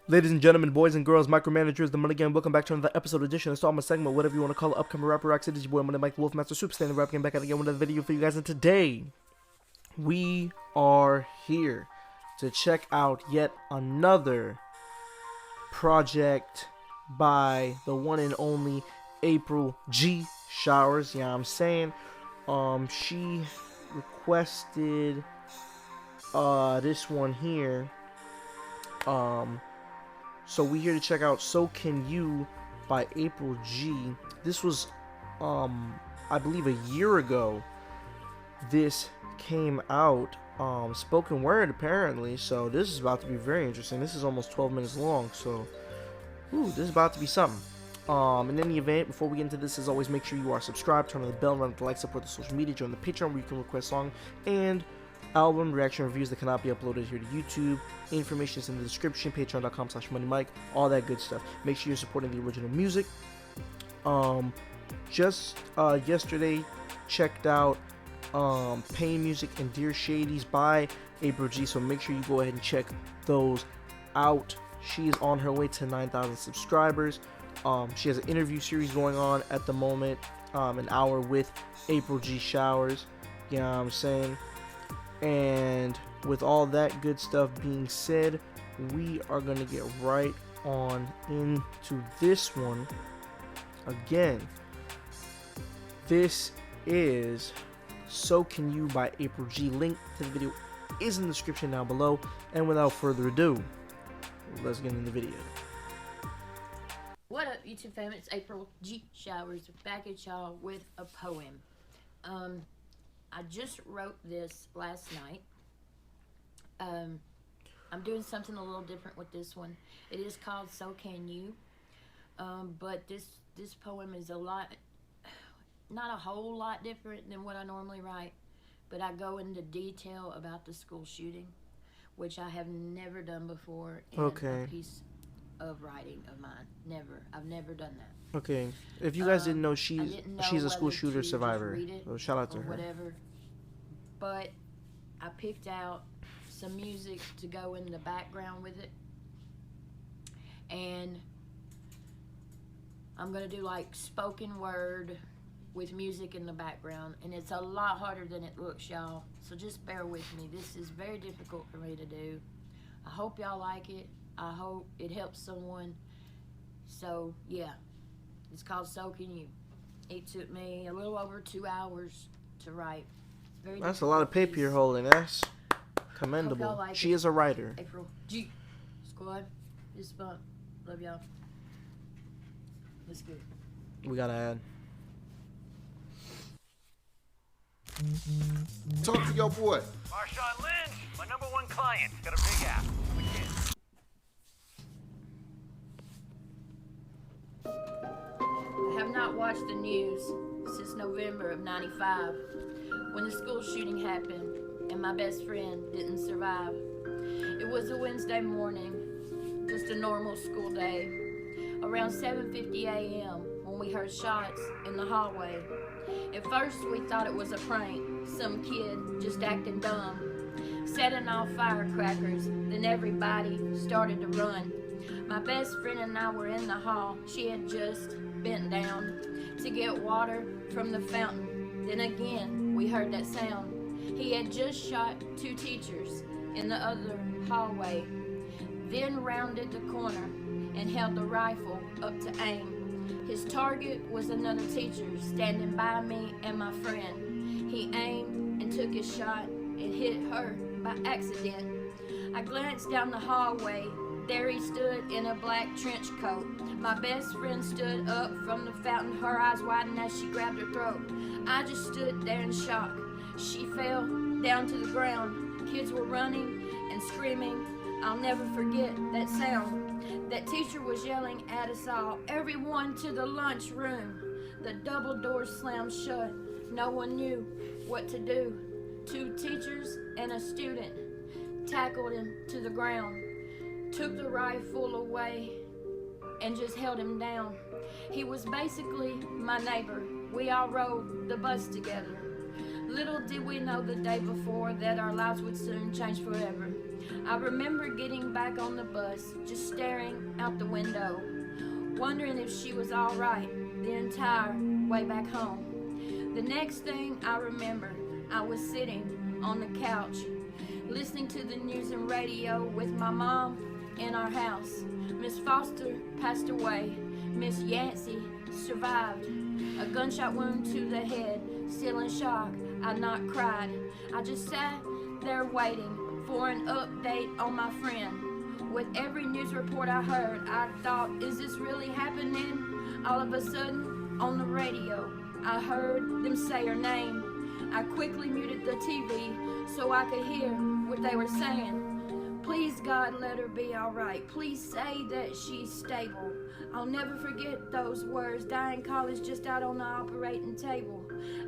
Ladies and gentlemen, boys and girls, micromanagers, the Money Gang, welcome back to another episode edition, installment segment, whatever you want to call it, upcoming rapper rocks. It is your boy, Money Mike, the Wolfmaster, Super Standing Rap Game, back at again with another video for you guys. And today, we are here to check out yet another project by the one and only April G. Showers. Yeah, I'm saying, she requested this one here. So we here to check out So Can You by April G. This was, I believe a year ago this came out, spoken word apparently, so this is about to be very interesting. This is almost 12 minutes long, so, this is about to be something. In any event, before we get into this, as always, make sure you are subscribed, turn on the bell, run up the like, support the social media, join the Patreon where you can request song and album reaction reviews that cannot be uploaded here to YouTube. Information is in the description, patreon.com/moneymike, all that good stuff. Make sure you're supporting the original music. Just yesterday checked out Pain Music and Dear Shadies by April G, so make sure you go ahead and check those out. She is on her way to 9,000 subscribers. She has an interview series going on at the moment, an hour with April G. Showers. You know what I'm saying? And with all that good stuff being said, we are going to get right on into this one. Again, this is So Can You by April G. Link to the video is in the description down below. And without further ado, let's get into the video. What up, YouTube fam? It's April G. Showers back at y'all with a poem. I just wrote this last night. I'm doing something a little different with this one. It is called So Can You. But this poem is not a whole lot different than what I normally write, but I go into detail about the school shooting, which I have never done before in a piece of writing of mine. Never. I've never done that. Okay, if you guys didn't know, she's a school shooter survivor. So shout out to her. Whatever. But I picked out some music to go in the background with it, and I'm gonna do like spoken word with music in the background, and it's a lot harder than it looks, y'all. So just bear with me. This is very difficult for me to do. I hope y'all like it. I hope it helps someone. So yeah, it's called So Can You. It took me a little over 2 hours to write. That's a lot of paper you're holding. That's commendable. Like she is a writer. April G. Squad. It's fun. Love y'all. Let's go. We gotta add. Talk to your boy. Marshawn Lynch, my #1 client. Got a big app. I have not watched the news since November of '95, when the school shooting happened and my best friend didn't survive. It was a Wednesday morning, just a normal school day, around 7:50 a.m. when we heard shots in the hallway. At first we thought it was a prank, some kid just acting dumb, setting off firecrackers, then everybody started to run. My best friend and I were in the hall. She had just bent down to get water from the fountain. Then again, we heard that sound. He had just shot 2 teachers in the other hallway, then rounded the corner and held the rifle up to aim. His target was another teacher standing by me and my friend. He aimed and took his shot and hit her by accident. I glanced down the hallway. There he stood in a black trench coat. My best friend stood up from the fountain, her eyes widened as she grabbed her throat. I just stood there in shock. She fell down to the ground. Kids were running and screaming. I'll never forget that sound. That teacher was yelling at us all, "Everyone to the lunchroom." The double doors slammed shut. No one knew what to do. 2 teachers and a student tackled him to the ground, took the rifle away, and just held him down. He was basically my neighbor. We all rode the bus together. Little did we know the day before that our lives would soon change forever. I remember getting back on the bus, just staring out the window, wondering if she was all right the entire way back home. The next thing I remember, I was sitting on the couch, listening to the news and radio with my mom in our house. Miss Foster passed away. Miss Yancey survived. A gunshot wound to the head. Still in shock, I not cried. I just sat there waiting for an update on my friend. With every news report I heard, I thought, is this really happening? All of a sudden, on the radio, I heard them say her name. I quickly muted the TV so I could hear what they were saying. Please, God, let her be all right. Please say that she's stable. I'll never forget those words. Dying college just out on the operating table.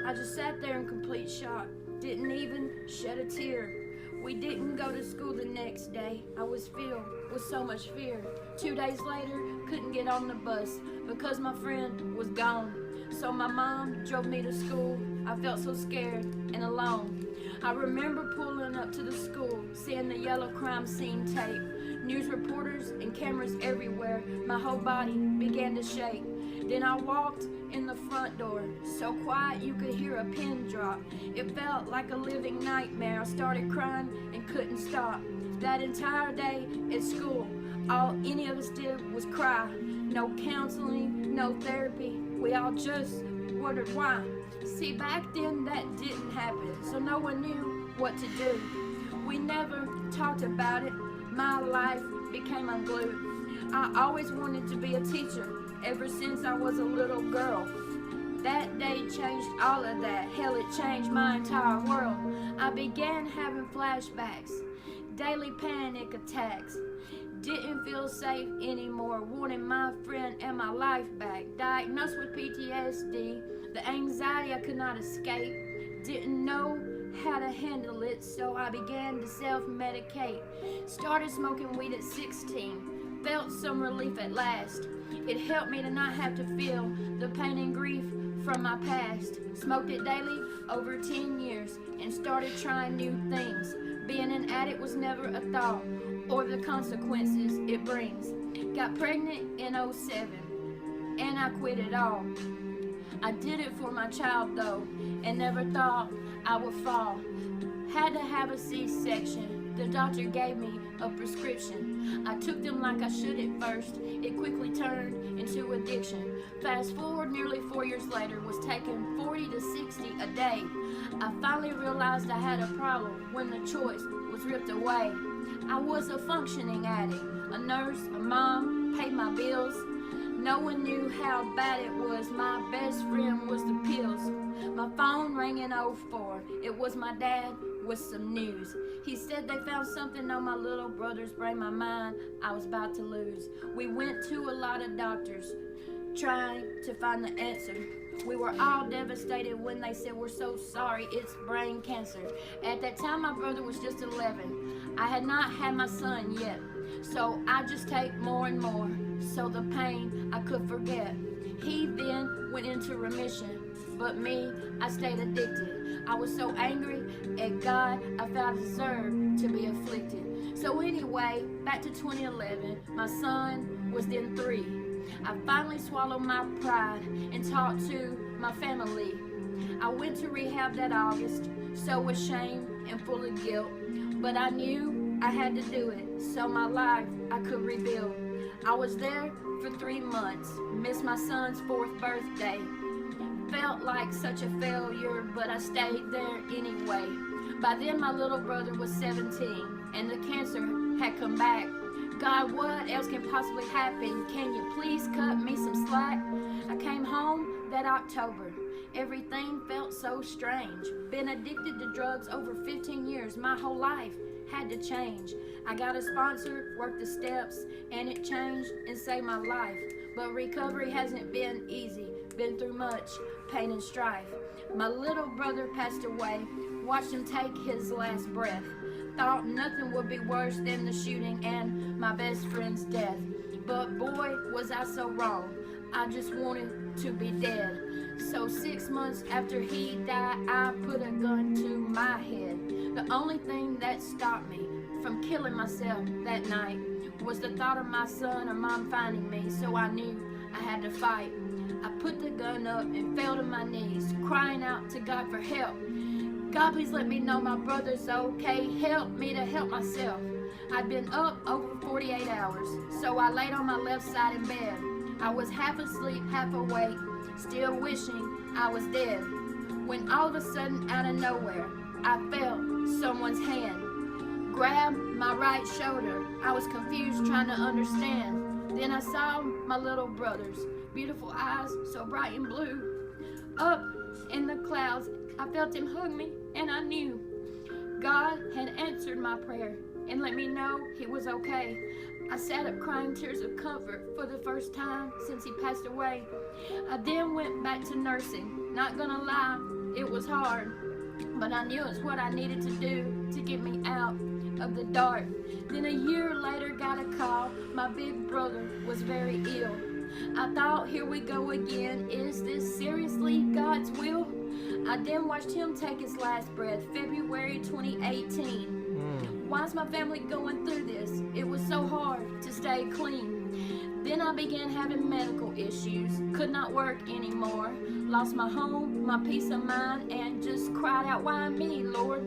I just sat there in complete shock. Didn't even shed a tear. We didn't go to school the next day. I was filled with so much fear. 2 days later, couldn't get on the bus because my friend was gone. So my mom drove me to school. I felt so scared and alone. I remember pulling up to the school, seeing the yellow crime scene tape, news reporters and cameras everywhere. My whole body began to shake. Then I walked in the front door, so quiet you could hear a pin drop. It felt like a living nightmare. I started crying and couldn't stop. That entire day at school, all any of us did was cry. No counseling, no therapy. We all just wondered why. See, back then that didn't happen, so no one knew what to do. We never talked about it. My life became unglued. I always wanted to be a teacher ever since I was a little girl. That day changed all of that. Hell, it changed my entire world. I began having flashbacks, daily panic attacks. Didn't feel safe anymore, wanted my friend and my life back. Diagnosed with PTSD, the anxiety I could not escape. Didn't know how to handle it, so I began to self-medicate. Started smoking weed at 16, felt some relief at last. It helped me to not have to feel the pain and grief from my past. Smoked it daily over 10 years and started trying new things. Being an addict was never a thought, or the consequences it brings. Got pregnant in 07, and I quit it all. I did it for my child though, and never thought I would fall. Had to have a C-section. The doctor gave me a prescription. I took them like I should at first. It quickly turned into addiction. Fast forward nearly 4 years later, was taking 40 to 60 a day. I finally realized I had a problem when the choice was ripped away. I was a functioning addict, a nurse, a mom, paid my bills. No one knew how bad it was. My best friend was the pills. My phone rang in 04. It was my dad with some news. He said they found something on my little brother's brain. My mind I was about to lose. We went to a lot of doctors trying to find the answer. We were all devastated when they said, we're so sorry, it's brain cancer. At that time, my brother was just 11. I had not had my son yet, so I just take more and more, so the pain I could forget. He then went into remission, but me, I stayed addicted. I was so angry at God, I felt I deserved to be afflicted. So anyway, back to 2011, my son was then 3. I finally swallowed my pride and talked to my family. I went to rehab that August, so ashamed and full of guilt. But I knew I had to do it, so my life I could rebuild. I was there for 3 months, missed my son's 4th birthday. Felt like such a failure, but I stayed there anyway. By then my little brother was 17, and the cancer had come back. God, what else can possibly happen? Can you please cut me some slack? I came home that October. Everything felt so strange. Been addicted to drugs over 15 years. My whole life had to change. I got a sponsor, worked the steps, and it changed and saved my life. But recovery hasn't been easy. Been through much pain and strife. My little brother passed away. Watched him take his last breath. Thought nothing would be worse than the shooting and my best friend's death. But boy, was I so wrong. I just wanted to be dead. So 6 months after he died, I put a gun to my head. The only thing that stopped me from killing myself that night was the thought of my son or mom finding me, so I knew I had to fight. I put the gun up and fell to my knees, crying out to God for help. God, please let me know my brother's okay. Help me to help myself. I'd been up over 48 hours, so I laid on my left side in bed. I was half asleep, half awake, still wishing I was dead. When all of a sudden, out of nowhere, I felt someone's hand grab my right shoulder. I was confused, trying to understand. Then I saw my little brother's beautiful eyes, so bright and blue. Up in the clouds, I felt him hug me, and I knew God had answered my prayer and let me know he was okay. I sat up crying tears of comfort for the first time since he passed away. I then went back to nursing. Not gonna lie, it was hard, but I knew it's what I needed to do to get me out of the dark. Then a year later got a call. My big brother was very ill. I thought, here we go again. Is this seriously God's will? I then watched him take his last breath, February 2018. Why is my family going through this? It was so hard to stay clean. Then I began having medical issues, could not work anymore, lost my home, my peace of mind, and just cried out, why me, Lord?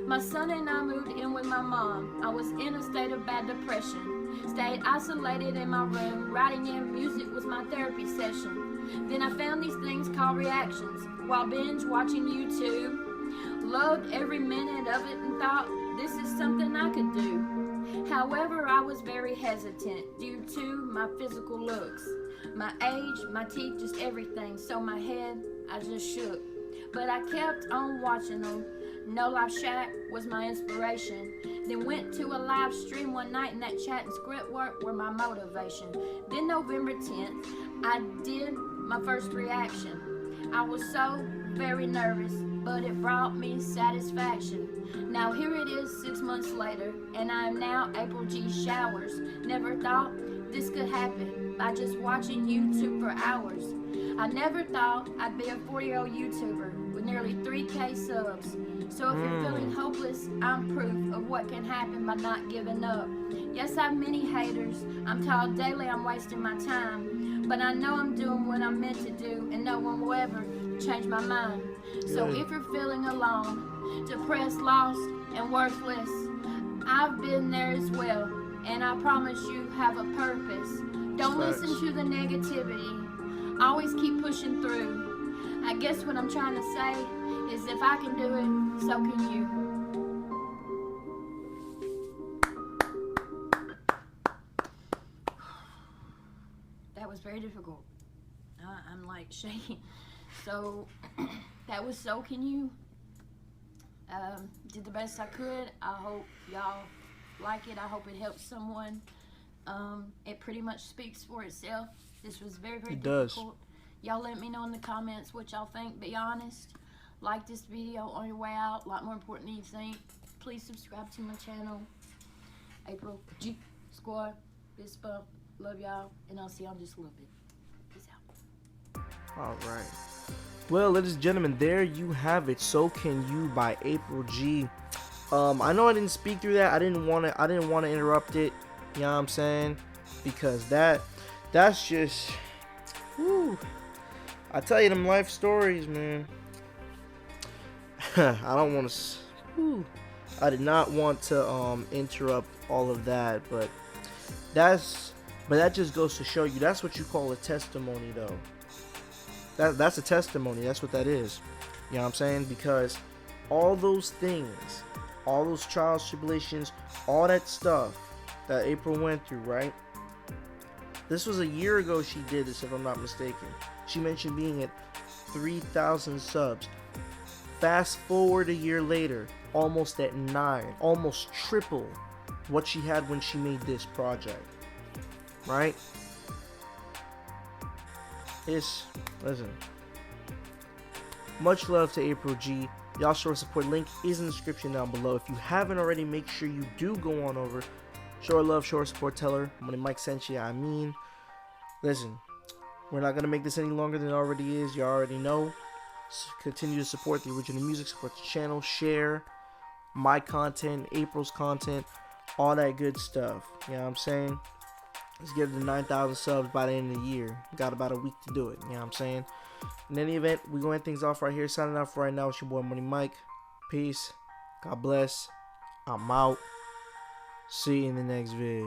My son and I moved in with my mom. I was in a state of bad depression, stayed isolated in my room, writing in music was my therapy session. Then I found these things called reactions while binge watching YouTube. Loved every minute of it and thought, this is something I could do. However, I was very hesitant due to my physical looks, my age, my teeth, just everything. So my head, I just shook. But I kept on watching them. No Life Shack was my inspiration. Then went to a live stream one night and that chat and script work were my motivation. Then November 10th, I did my first reaction. I was so very nervous, but it brought me satisfaction. Now here it is 6 months later, and I am now April G. Showers. Never thought this could happen by just watching YouTube for hours. I never thought I'd be a 40-year-old YouTuber with nearly 3K subs. So if you're feeling hopeless, I'm proof of what can happen by not giving up. Yes, I have many haters. I'm told daily I'm wasting my time, but I know I'm doing what I'm meant to do, and no one will ever change my mind. So if you're feeling alone, depressed, lost, and worthless, I've been there as well, and I promise you have a purpose. Don't listen to the negativity. Always keep pushing through. I guess what I'm trying to say is if I can do it, so can you. That was very difficult. I'm like shaking. So that was So Can You. Did the best I could. I hope y'all like it. I hope it helps someone. It pretty much speaks for itself. This was very, very difficult. Y'all let me know in the comments what y'all think. Be honest. Like this video on your way out. A lot more important than you think. Please subscribe to my channel. April G Squad. Fist bump. Love y'all. And I'll see y'all in just a little bit. Peace out. Alright. Well, ladies and gentlemen, there you have it. So Can You by April G. I know I didn't speak through that. I didn't want to interrupt it. You know what I'm saying? Because that's just, whew. I tell you, them life stories, man. I don't want to. I did not want to interrupt all of that, but that just goes to show you that's what you call a testimony, though. That's a testimony. That's what that is. You know what I'm saying? Because all those things, all those trials, tribulations, all that stuff that April went through, right? This was a year ago she did this, if I'm not mistaken. She mentioned being at 3,000 subs. Fast forward a year later, almost at 9, almost triple what she had when she made this project, right? Listen, much love to April G. Y'all show her support. Link is in the description down below. If you haven't already, make sure you do go on over. Show her love, show her support, tell her when Mike sent you. Listen, we're not gonna make this any longer than it already is. You already know. Continue to support the original music, support the channel, share my content, April's content, all that good stuff. You know what I'm saying? Let's get to 9,000 subs by the end of the year. Got about a week to do it. You know what I'm saying? In any event, we're going to end things off right here. Signing off right now. It's your boy Money Mike. Peace. God bless. I'm out. See you in the next vid.